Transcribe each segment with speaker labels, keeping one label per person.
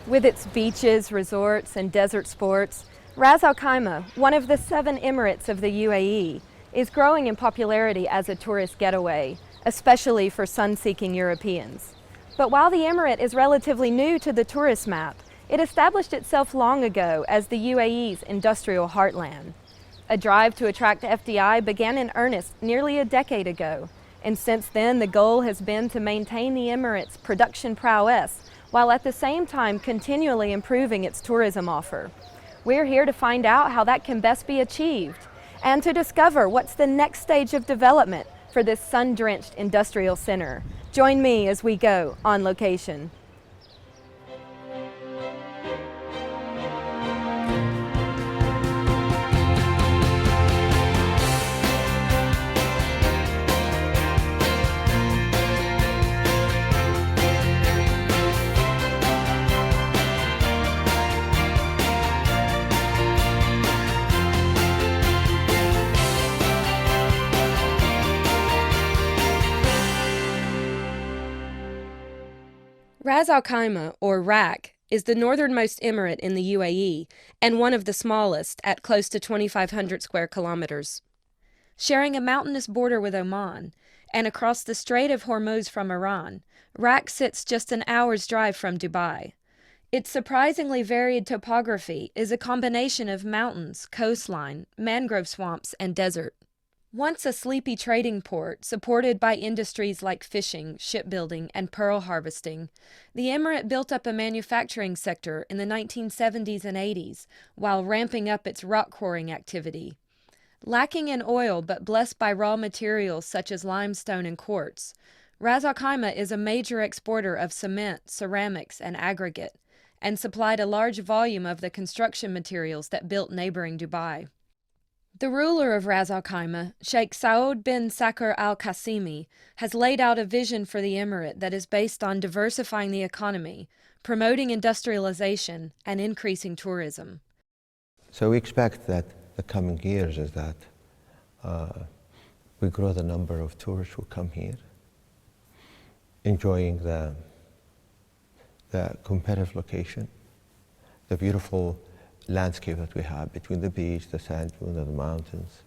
Speaker 1: With its beaches, resorts, and desert sports, Ras Al Khaimah, one of the 7 emirates of the UAE, is growing in popularity as a tourist getaway, especially for sun-seeking Europeans. But while the emirate is relatively new to the tourist map, it established itself long ago as the UAE's industrial heartland. A drive to attract fDi began in earnest nearly a decade ago, and since then the goal has been to maintain the emirate's production prowess while at the same time continually improving its tourism offer. We're here to find out how that can best be achieved and to discover what's the next stage of development for this sun-drenched industrial center. Join me as we go on location. Ras Al Khaimah, or RAK, is the northernmost emirate in the UAE and one of the smallest at close to 2,500 square kilometers. Sharing a mountainous border with Oman and across the Strait of Hormuz from Iran, RAK sits just an hour's drive from Dubai. Its surprisingly varied topography is a combination of mountains, coastline, mangrove swamps, and desert. Once a sleepy trading port supported by industries like fishing, shipbuilding, and pearl harvesting, the emirate built up a manufacturing sector in the 1970s and 80s while ramping up its rock quarrying activity. Lacking in oil but blessed by raw materials such as limestone and quartz, Ras Al Khaimah is a major exporter of cement, ceramics, and aggregate, and supplied a large volume of the construction materials that built neighboring Dubai. The ruler of Ras Al Khaimah, Sheikh Saud bin Sakr al-Qasimi, has laid out a vision for the emirate that is based on diversifying the economy, promoting industrialization, and increasing tourism.
Speaker 2: So we expect that the coming years is that we grow the number of tourists who come here, enjoying the competitive location, the beautiful landscape that we have between the beach, the sand dunes, and the mountains,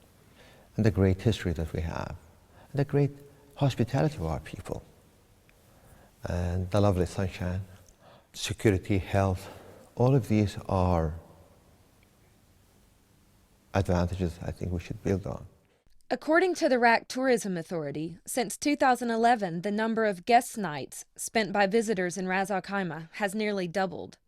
Speaker 2: and the great history that we have, and the great hospitality of our people, and the lovely sunshine, security, health. All of these are advantages I think we should build on.
Speaker 1: According to the RAK Tourism Authority, since 2011, the number of guest nights spent by visitors in Ras Al Khaimah has nearly doubled.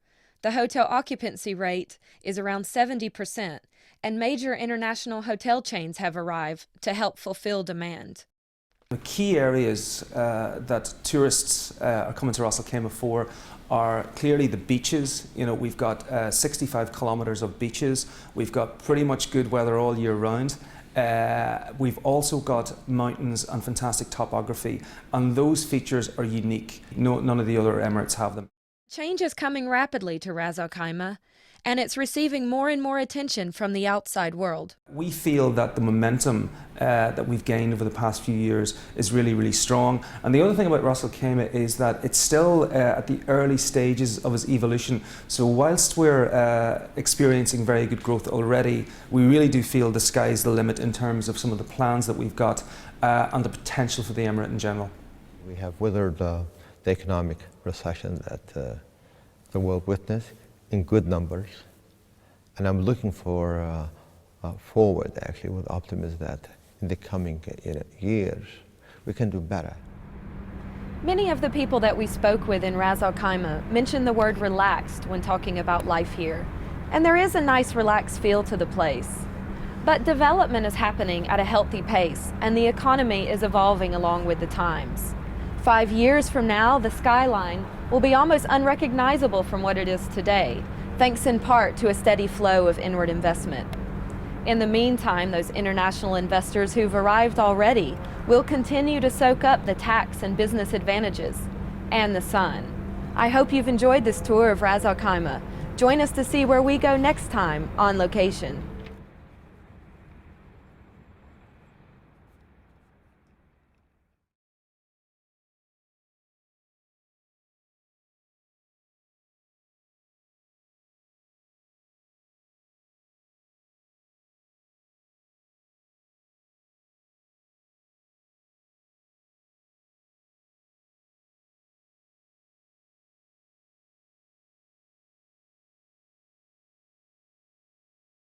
Speaker 1: The hotel occupancy rate is around 70%, and major international hotel chains have arrived to help fulfill demand.
Speaker 3: The key areas that tourists are coming to Ras Al Khaimah for are clearly the beaches. You know, we've got 65 kilometers of beaches. We've got pretty much good weather all year round. We've also got mountains and fantastic topography, and those features are unique. None of the other emirates have them.
Speaker 1: Change is coming rapidly to Ras Al Khaimah, and it's receiving more and more attention from the outside world.
Speaker 3: We feel that the momentum that we've gained over the past few years is really, really strong. And the other thing about Ras Al Khaimah is that it's still at the early stages of its evolution. So whilst we're experiencing very good growth already, we really do feel the sky's the limit in terms of some of the plans that we've got and the potential for the emirate in general.
Speaker 2: We have weathered the economic recession that the world witnessed in good numbers, and I'm looking forward actually with optimism that in the coming years we can do better.
Speaker 1: Many of the people that we spoke with in Ras Al Khaimah mentioned the word relaxed when talking about life here, and there is a nice relaxed feel to the place. But development is happening at a healthy pace, and the economy is evolving along with the times. 5 years from now, the skyline will be almost unrecognizable from what it is today, thanks in part to a steady flow of inward investment. In the meantime, those international investors who've arrived already will continue to soak up the tax and business advantages and the sun. I hope you've enjoyed this tour of Ras Al Khaimah. Join us to see where we go next time on location.